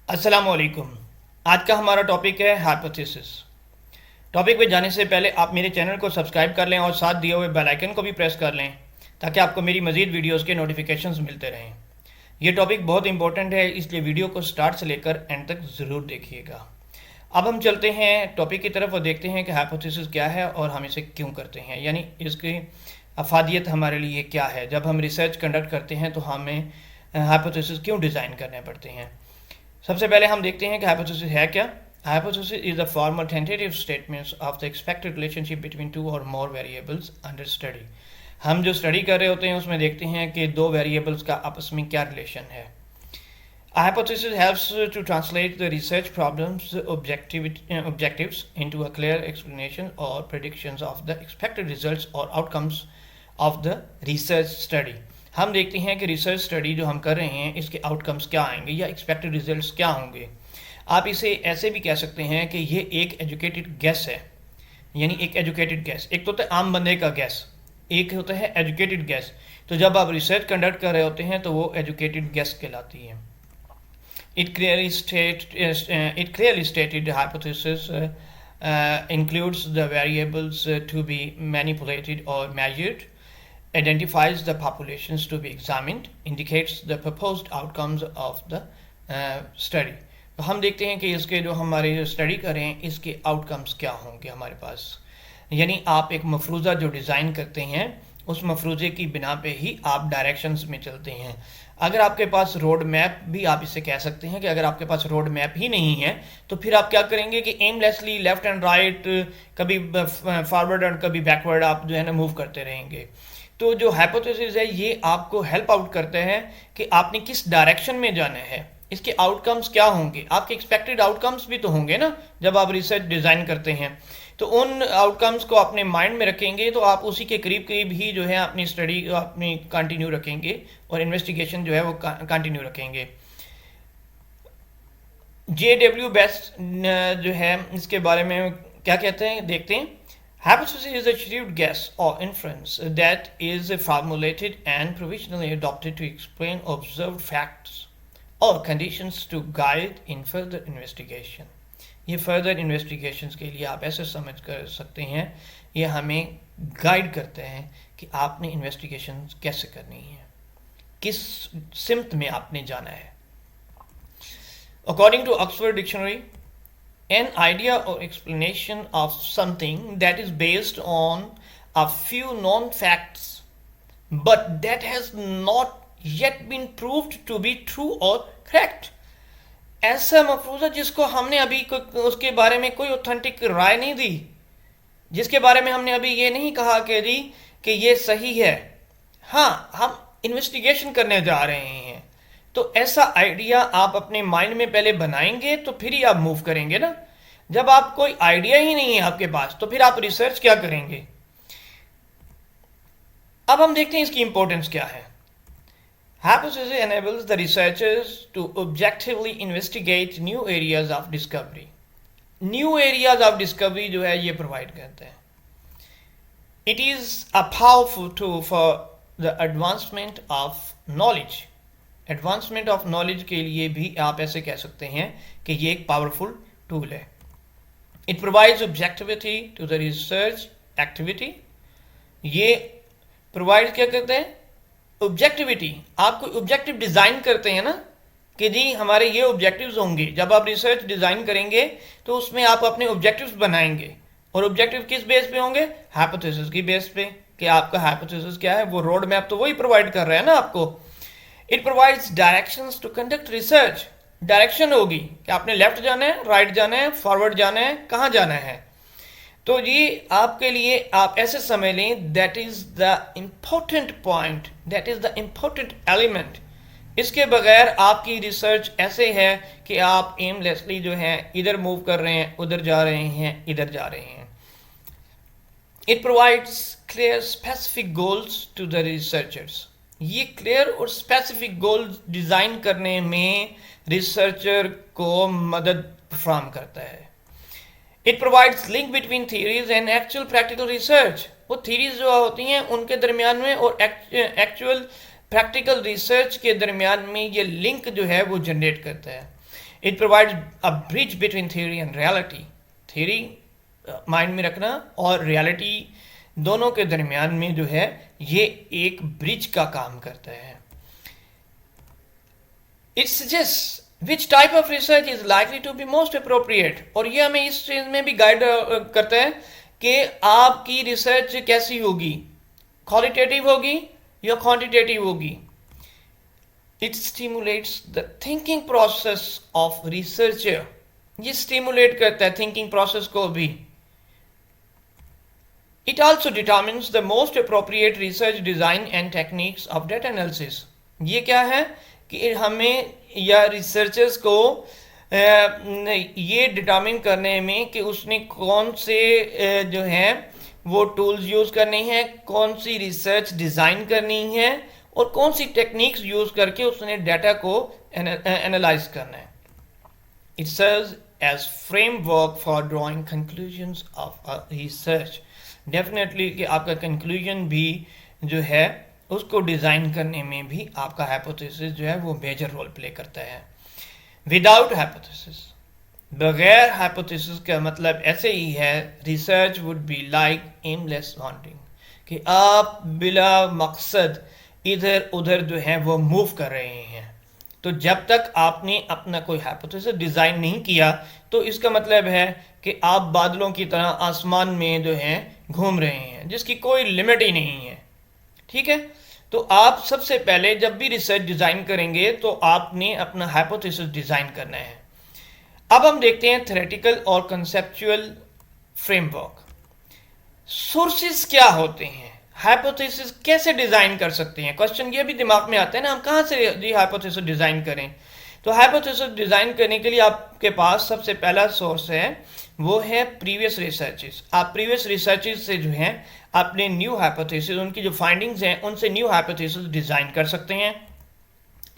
अस्सलाम वालेकुम। आज का हमारा टॉपिक है हाइपोथेसिस। टॉपिक पे जाने से पहले आप मेरे चैनल को सब्सक्राइब कर लें और साथ दिए हुए बेल आइकन को भी प्रेस कर लें ताकि आपको मेरी मज़ीद वीडियोस के नोटिफिकेशंस मिलते रहें। ये टॉपिक बहुत इंपॉर्टेंट है, इसलिए वीडियो को स्टार्ट से लेकर एंड तक ज़रूर देखिएगा। अब हम चलते हैं टॉपिक की तरफ और देखते हैं कि हाइपोथेसिस क्या है और हम इसे क्यों करते हैं, यानी इसकी अफादियत हमारे लिए क्या है। जब हम रिसर्च कंडक्ट करते हैं तो हमें हाइपोथेसिस क्यों डिज़ाइन करने पड़ते हैं। सबसे पहले हम देखते हैं कि हाइपोथेसिस है क्या। Hypothesis is the formal tentative statements of the expected relationship between two और मोर वेरिएबल्स अंडर स्टडी। हम जो स्टडी कर रहे होते हैं उसमें देखते हैं कि दो वेरिएबल्स का आपस में क्या रिलेशन है। A hypothesis helps to translate the research problem's objectives into a clear explanation or predictions of the expected results or outcomes of the research study. हम देखते हैं कि रिसर्च स्टडी जो हम कर रहे हैं इसके आउटकम्स क्या आएंगे या एक्सपेक्टेड रिजल्ट्स क्या होंगे। आप इसे ऐसे भी कह सकते हैं कि ये एक एजुकेटेड गैस है, यानी एक एजुकेटेड गैस। एक तो होता है आम बंदे का गैस, एक होता है एजुकेटेड गैस। तो जब आप रिसर्च कंडक्ट कर रहे होते हैं तो वो एजुकेटेड गैस कहलाती है। It clearly stated the hypothesis includes the variables to be manipulated or measured, identifies the populations to be examined, indicates the proposed outcomes of the study. तो हम देखते हैं कि इसके जो हमारे स्टडी करें इसके आउटकम्स क्या होंगे हमारे पास। यानी आप एक मफरूज़ा जो डिज़ाइन करते हैं उस मफरूज़े की बिना पे ही आप डायरेक्शंस में चलते हैं। अगर आपके पास रोड मैप भी आप इसे कह सकते हैं कि अगर आपके पास रोड मैप ही नहीं है तो फिर आप क्या करेंगे कि एमलेसली लेफ्ट एंड राइट, कभी फॉरवर्ड और कभी बैकवर्ड आप जो है ना मूव करते रहेंगे। तो जो हाइपोथेसिस है ये आपको हेल्प आउट करते हैं कि आपने किस डायरेक्शन में जाना है, इसके आउटकम्स क्या होंगे। आपके एक्सपेक्टेड आउटकम्स भी तो होंगे ना जब आप रिसर्च डिज़ाइन करते हैं। तो उन आउटकम्स को अपने माइंड में रखेंगे तो आप उसी के करीब करीब ही जो है अपनी स्टडी अपनी कंटिन्यू रखेंगे और इन्वेस्टिगेशन जो है वो कंटिन्यू रखेंगे। JW बेस्ट जो है इसके बारे में क्या कहते हैं देखते हैं। Hypothesis is a achieved guess or inference that is formulated and provisionally adopted to explain observed facts or conditions to guide in further investigation. ये फर्दर इन्वेस्टिगेशंस के लिए आप ऐसे समझ कर सकते हैं, ये हमें गाइड करते हैं कि आपने इन्वेस्टिगेशन कैसे करनी है, किस सिमत में आपने जाना है। According to Oxford dictionary, an idea or explanation of something that is based on a few known facts but that has not yet been proved to be true or correct. ऐसा मफरूज़ा जिसको हमने अभी उसके बारे में कोई ऑथेंटिक राय नहीं दी, जिसके बारे में हमने अभी ये नहीं कहा कि ये सही है। हाँ, हम इन्वेस्टिगेशन करने जा रहे हैं तो ऐसा आइडिया आप अपने माइंड में पहले बनाएंगे तो फिर ही आप मूव करेंगे ना। जब आप कोई आइडिया ही नहीं है आपके पास तो फिर आप रिसर्च क्या करेंगे। अब हम देखते हैं इसकी इंपॉर्टेंस क्या है। Hypothesis enables the researchers to objectively investigate new areas of discovery. New areas of discovery जो है ये प्रोवाइड करते हैं। It is a powerful tool for the advancement of knowledge. Advancement of knowledge के लिए भी आप ऐसे कह सकते हैं कि ये एक पावरफुल टूल है। It provides objectivity to the research activity. ये प्रोवाइड क्या करते हैं, ऑब्जेक्टिविटी। आप कोई ऑब्जेक्टिव डिज़ाइन करते हैं ना कि जी हमारे ये ऑब्जेक्टिव्स होंगे। जब आप रिसर्च डिज़ाइन करेंगे तो उसमें आप अपने ऑब्जेक्टिव्स बनाएंगे और ऑब्जेक्टिव किस बेस पे होंगे, हाइपोथेसिस की बेस पे कि आपका हाइपोथेसिस क्या है। वो रोड मैप तो वही प्रोवाइड कर रहा है ना आपको। It provides directions to conduct research. Direction होगी कि आपने लेफ्ट जाना है, राइट जाना है, फॉरवर्ड जाना है, कहाँ जाना है। तो ये आपके लिए आप ऐसे समझ लें, that is the important point, that is the important element. इसके बगैर आपकी रिसर्च ऐसे है कि आप एमलेसली जो है इधर मूव कर रहे हैं, उधर जा रहे हैं, इधर जा रहे हैं। It provides clear specific goals to the researchers. ये क्लियर और स्पेसिफिक गोल्स डिज़ाइन करने में रिसर्चर को मदद फ्राहम करता है। It provides link between theories and actual practical research. वो थीरीज जो होती हैं उनके दरमियान में और एक्चुअल प्रैक्टिकल रिसर्च के दरमियान में ये लिंक जो है वो जनरेट करता है। It provides a bridge between theory and reality. Theory mind में रखना और रियलिटी दोनों के दरमियान में जो है ये एक ब्रिज का काम करता है। It suggest which type of research is likely to be most appropriate, और ये हमें इस चीज में भी गाइड करता है कि आपकी रिसर्च कैसी होगी, क्वालिटेटिव होगी या क्वांटिटेटिव होगी। It stimulates the thinking process of researcher, ये स्टिमुलेट करता है थिंकिंग प्रोसेस को भी। It also determines the most appropriate research design and techniques of data analysis. ये क्या है कि हमें या रिसर्चर्स को ये डिटर्मिन करने में कि उसने कौन से जो है वो टूल्स यूज़ करने हैं, कौन सी रिसर्च डिज़ाइन करनी है और कौन सी टेक्निक्स यूज़ करके उसने डाटा को एनालाइज करना है। It serves as framework for drawing conclusions of a research. Definitely कि आपका कंक्लूजन भी जो है उसको डिज़ाइन करने में भी आपका हाइपोथेसिस जो है वो मेजर रोल प्ले करता है। विदाउट हाइपोथेसिस, बगैर हाइपोथेसिस का मतलब ऐसे ही है, research would be like aimless wandering, कि आप बिला मकसद इधर उधर जो है वो मूव कर रहे हैं। तो जब तक आपने अपना कोई हाइपोथेसिस डिज़ाइन नहीं किया तो इसका मतलब है कि आप बादलों की तरह आसमान में जो है घूम रहे हैं जिसकी कोई लिमिट ही नहीं है। ठीक है, तो आप सबसे पहले जब भी रिसर्च डिज़ाइन करेंगे तो आपने अपना हाइपोथेसिस डिज़ाइन करना है। अब हम देखते हैं थ्योरेटिकल और कंसेप्चुअल फ्रेमवर्क। सोर्सेज क्या होते हैं, हाइपोथेसिस कैसे डिज़ाइन कर सकते हैं, क्वेश्चन ये भी दिमाग में आता है ना, हम कहाँ से ये हाइपोथेसिस डिज़ाइन करें। तो हाइपोथेसिस डिज़ाइन करने के लिए आपके पास सबसे पहला सोर्स है वो है प्रीवियस रिसर्चेस। आप प्रीवियस रिसर्चेस से जो है अपने न्यू हाइपोथेसिस, उनकी जो फाइंडिंग्स हैं उनसे न्यू हाइपोथेसिस डिज़ाइन कर सकते हैं।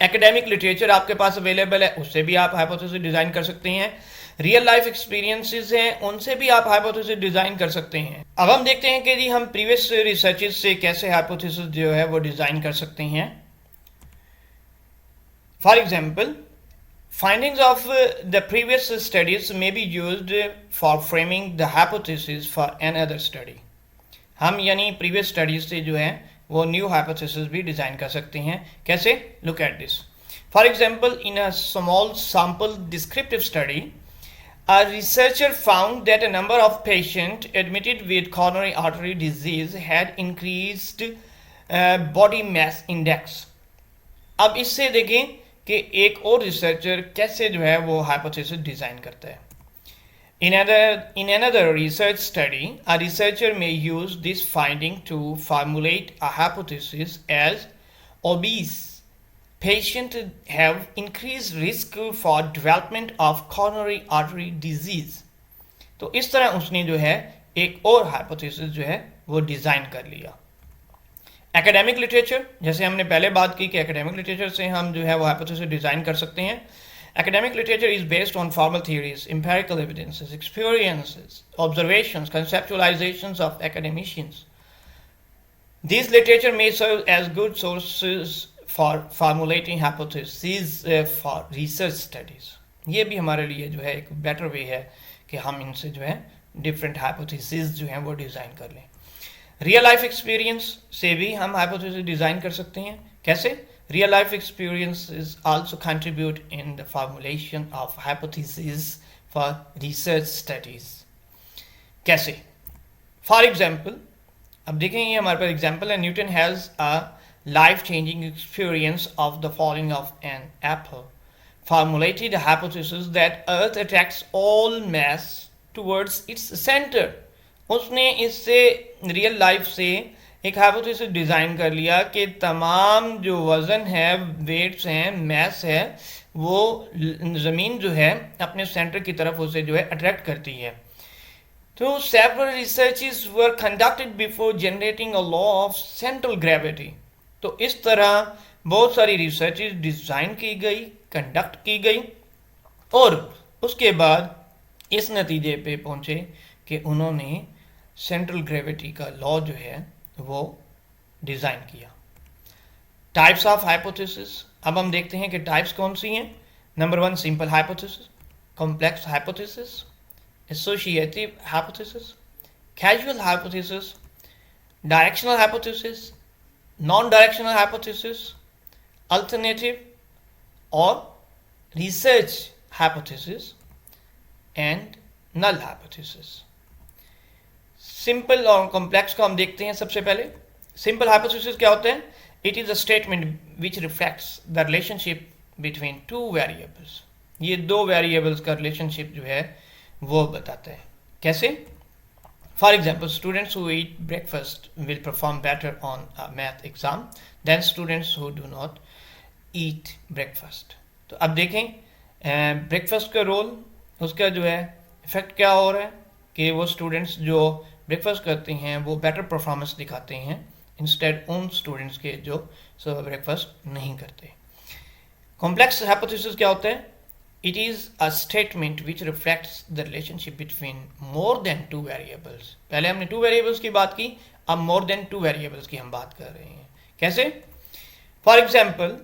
एकेडमिक लिटरेचर आपके पास अवेलेबल है, उससे भी आप हाइपोथेसिस डिज़ाइन कर सकते हैं। रियल लाइफ एक्सपीरियंसेस हैं, उनसे भी आप हाइपोथेसिस डिज़ाइन कर सकते हैं। अब हम देखते हैं कि जी हम प्रीवियस रिसर्चेस से कैसे हाइपोथेसिस जो है वो डिज़ाइन कर सकते हैं। For example, findings of the previous studies may be used for framing the hypothesis for another study। हम यानी प्रीवियस स्टडीज से जो है वो न्यू हाइपोथेसिस भी डिज़ाइन कर सकते हैं। कैसे? Look at this. For example, in a small sample descriptive study, a researcher found that a number of patients admitted with coronary artery disease had increased body mass index। अब इससे देखें कि एक और रिसर्चर कैसे जो है वो हाइपोथेसिस डिज़ाइन करता है। In another research study, a researcher may use this finding to formulate a hypothesis as obese patients have increased risk for development of coronary artery disease। तो इस तरह उसने जो है एक और हाइपोथेसिस जो है वो डिज़ाइन कर लिया। एकेडमिक लिटरेचर, जैसे हमने पहले बात की कि एकेडमिक लिटरेचर से हम जो है वो हाइपोथेसिस डिज़ाइन कर सकते हैं। Academic literature is based on formal theories, empirical evidences, experiences, observations, conceptualizations of academicians. These literature may serve as good sources for formulating hypotheses for research studies। ये भी हमारे लिए जो है एक बेटर वे है कि हम इनसे जो है डिफरेंट हाइपोथेसिस जो हैं वो डिज़ाइन कर लें। रियल लाइफ एक्सपीरियंस से भी हम हाइपोथेसिस डिज़ाइन कर सकते हैं। कैसे? Real life experiences also contribute in the formulation of hypotheses for research studies। कैसे? For example, अब देखें ये हमारे पास एग्जाम्पल है। Newton has a life-changing experience of the falling of an apple, formulated a hypothesis that Earth attracts all mass towards its center। उसने इससे real life से एक हाइपोथेसिस डिज़ाइन कर लिया कि तमाम जो वज़न है, वेट्स हैं, मैस है, वो ज़मीन जो है अपने सेंटर की तरफ उसे जो है अट्रैक्ट करती है। तो several researches were conducted before generating a law of central gravity. तो इस तरह बहुत सारी रिसर्चेस डिज़ाइन की गई, कंडक्ट की गई और उसके बाद इस नतीजे पे पहुँचे कि उन्होंने सेंट्रल ग्रेविटी का लॉ जो है वो डिज़ाइन किया। टाइप्स ऑफ हाइपोथेसिस, अब हम देखते हैं कि टाइप्स कौन सी हैं। Number one, simple hypothesis, complex hypothesis, associative hypothesis, causal hypothesis, directional hypothesis, non-directional hypothesis, alternative or research hypothesis, and null hypothesis. Simple और कॉम्प्लेक्स को हम देखते हैं सबसे पहले. सिंपल हाइपोथेसिस क्या होते हैं? It is a statement which reflects the relationship between two variables. ये दो वेरिएबल्स का रिलेशनशिप जो है वो बताते हैं. कैसे? For example, students who eat breakfast will perform better on a math exam than students who do not eat breakfast. तो अब देखें ब्रेकफास्ट का रोल, उसका जो है इफेक्ट क्या हो रहा है कि वो स्टूडेंट्स जो ब्रेकफास्ट करते हैं वो बेटर परफॉर्मेंस दिखाते हैं इंस्टेड उन स्टूडेंट्स के जो ब्रेकफास्ट नहीं करते. कॉम्प्लेक्स हाइपोथेसिस क्या होता है? It is a statement which reflects the relationship between more than two variables. पहले हमने टू वेरिएबल्स की बात की, अब मोर देन टू वेरिएबल्स की हम बात कर रहे हैं. कैसे? For example,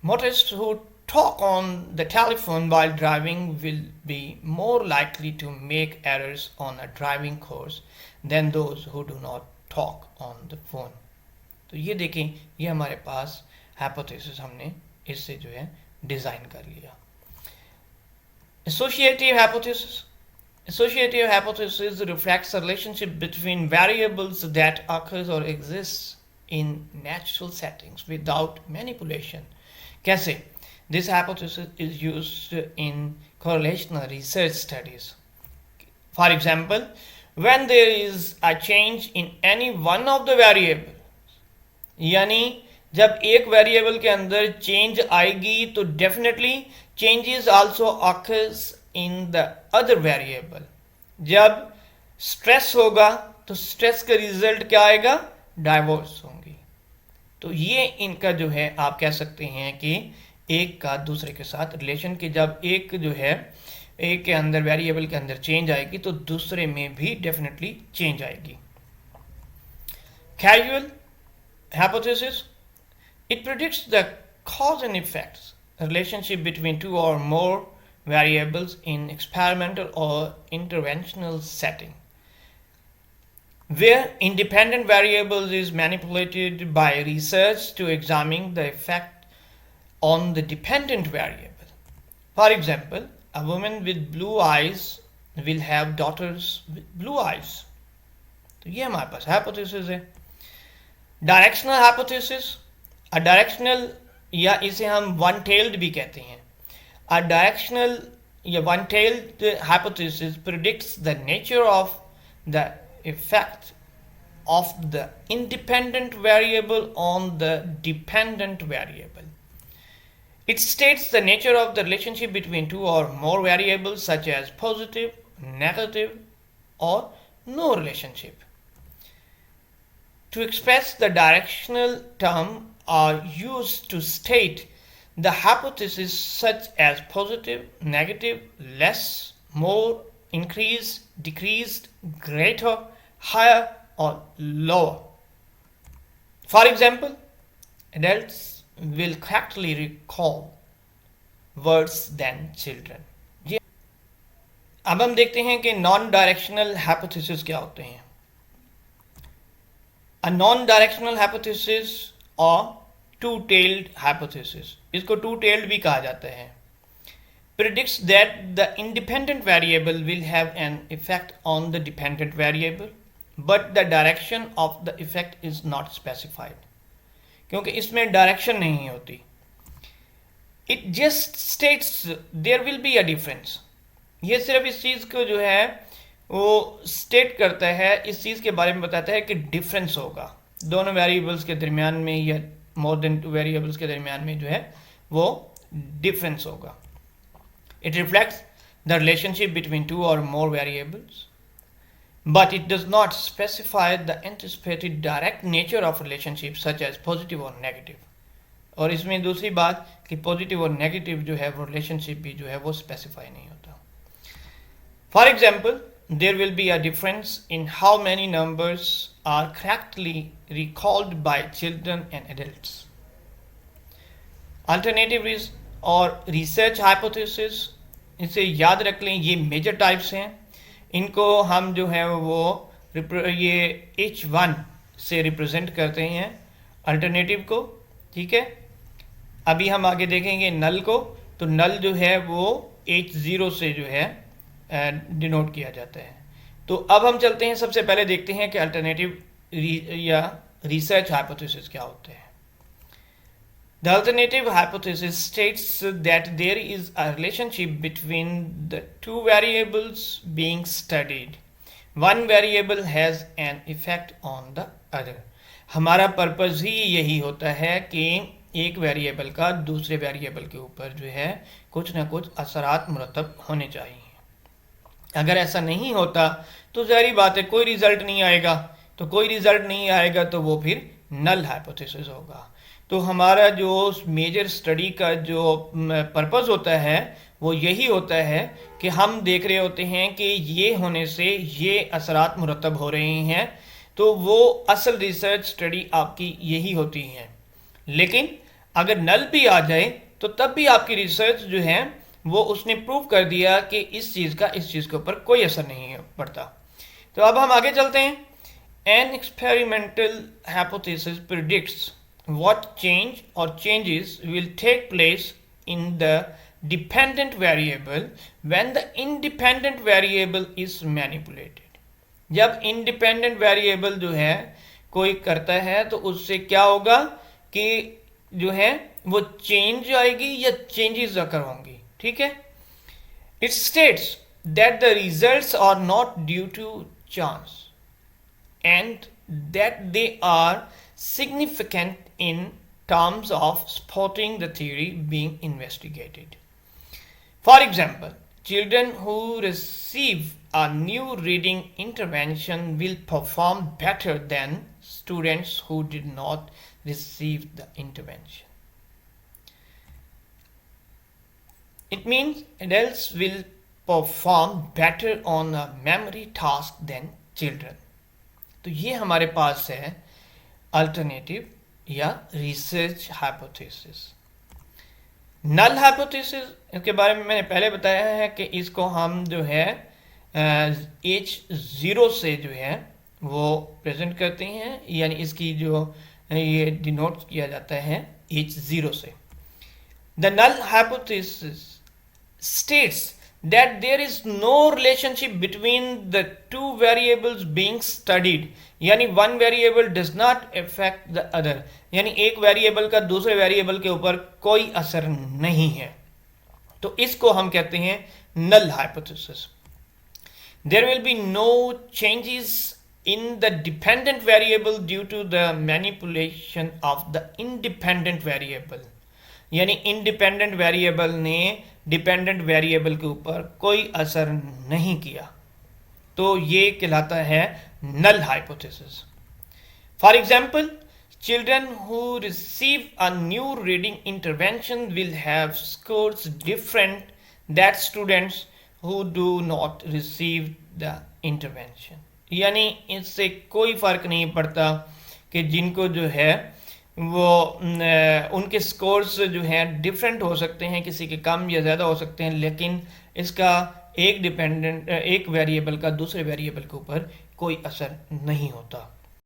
motorists who talk on the telephone while driving will be more likely to make errors on a driving course than those who do not talk on the phone. तो ये देखें, ये हमारे पास हाइपोथेसिस हमने इससे जो है डिजाइन कर लिया. Associative hypothesis. Associative hypothesis reflects a relationship between variables that occurs or exists in natural settings without manipulation. कैसे? This hypothesis is used in correlational research studies. For example, when there is a change in any one of the variables, यानी जब एक variable के अंदर change आएगी तो definitely changes also occurs in the other variable. जब stress होगा तो स्ट्रेस का रिजल्ट क्या आएगा? डाइवोर्स होंगी. तो ये इनका जो है आप कह सकते हैं कि एक का दूसरे के साथ रिलेशन के, जब एक जो है एक के अंदर वेरिएबल के अंदर चेंज आएगी तो दूसरे में भी डेफिनेटली चेंज आएगी. Casual hypothesis. It predicts the cause and effects relationship between two or more variables in experimental or interventional setting, where independent variables is manipulated by research to examine the effect on the dependent variable. For example, a woman with blue eyes will have daughters with blue eyes. तो ये हमारे पास hypothesis है. Directional hypothesis. A directional या इसे हम one tailed भी कहते हैं. अ डायरेक्शनल या one tailed hypothesis predicts the nature of the effect of the independent variable on the dependent variable. It states the nature of the relationship between two or more variables such as positive, negative, or no relationship. To express the directional term are used to state the hypothesis such as positive, negative, less, more, increased, decreased, greater, higher, or lower. For example, adults will correctly recall words than children. अब हम देखते हैं कि non directional hypothesis क्या होते हैं. A non directional hypothesis और to tailed hypothesis, इसको टू टेल्ड भी कहा जाता है, predicts that the independent variable will have an effect on the dependent variable, but the direction of the effect is not specified. क्योंकि इसमें direction नहीं होती. It just states there will be a difference. ये सिर्फ इस चीज़ को जो है वो स्टेट करता है, इस चीज़ के बारे में बताता है कि डिफरेंस होगा दोनों वेरिएबल्स के दरमियान में या मोर देन टू वेरिएबल्स के दरमियान में जो है वो डिफरेंस होगा. It reflects the relationship between two or more variables, but it does not specify the anticipated direct nature of relationship such as positive or negative. और इसमें दूसरी बात कि पॉजिटिव और नेगेटिव जो है वो रिलेशनशिप भी जो है वो स्पेसिफाई नहीं होता. For example, there will be a difference in how many numbers are correctly recalled by children and adults. और रिसर्च हाइपोथेसिस, इसे याद रख लें, ये मेजर टाइप्स हैं। इनको हम जो है वो ये H1 से रिप्रेजेंट करते हैं अल्टरनेटिव को, ठीक है। अभी हम आगे देखेंगे नल को, तो नल जो है वो H0 से जो है डिनोट किया जाता है। तो अब हम चलते हैं, सबसे पहले देखते हैं कि अल्टरनेटिव या रिसर्च हाइपोथेसिस क्या होते हैं। The alternative hypothesis states that there is a relationship between the two variables being studied. One variable has an effect on the other. हमारा पर्पज़ ही यही होता है कि एक वेरिएबल का दूसरे वेरिएबल के ऊपर जो है कुछ ना कुछ असरात मुरतब होने चाहिए। अगर ऐसा नहीं होता तो ज़ाहिर बात है कोई रिज़ल्ट नहीं आएगा, तो कोई रिज़ल्ट नहीं आएगा तो वो फिर नल हाइपोथेसिस होगा। तो हमारा जो मेजर स्टडी का जो पर्पस होता है वो यही होता है कि हम देख रहे होते हैं कि ये होने से ये असरात मुरतब हो रहे हैं, तो वो असल रिसर्च स्टडी आपकी यही होती है। लेकिन अगर नल भी आ जाए तो तब भी आपकी रिसर्च जो है वो उसने प्रूव कर दिया कि इस चीज़ का इस चीज़ के ऊपर कोई असर नहीं पड़ता। तो अब हम आगे चलते हैं। An experimental hypothesis predicts what change or changes will take place in the dependent variable when the independent variable is manipulated. जब independent variable जो है कोई करता है तो उससे क्या होगा कि जो है वो चेंज आएगी या चेंजेस अकर होंगी, ठीक है। It states that the results are not due to chance and that they are significant in terms of supporting the theory being investigated. For example, children who receive a new reading intervention will perform better than students who did not receive the intervention. It means adults will perform better on a memory task than children. तो ये हमारे पास है alternative या research hypothesis. Null hypothesis इसके बारे में मैंने पहले बताया है कि इसको हम जो है H0 से जो है वो प्रेजेंट करते हैं, यानी इसकी जो ये डिनोट किया जाता है H0 से। The null hypothesis states that there is no relationship between the two variables being studied, यानी one variable does not affect the other, यानी एक वेरिएबल का दूसरे वेरिएबल के ऊपर कोई असर नहीं है, तो इसको हम कहते हैं null hypothesis. There will be no changes in the dependent variable due to the manipulation of the independent variable, यानी इंडिपेंडेंट वेरिएबल ने डिपेंडेंट वेरिएबल के ऊपर कोई असर नहीं किया, तो ये कहलाता है null hypothesis. For example, children who receive a new reading intervention will have scores different that students who do not receive the intervention, यानी इससे कोई फर्क नहीं पड़ता कि जिनको जो है वो उनके स्कोर्स जो हैं डिफरेंट हो सकते हैं, किसी के कम या ज़्यादा हो सकते हैं, लेकिन इसका एक वेरिएबल का दूसरे वेरिएबल के ऊपर कोई असर नहीं होता।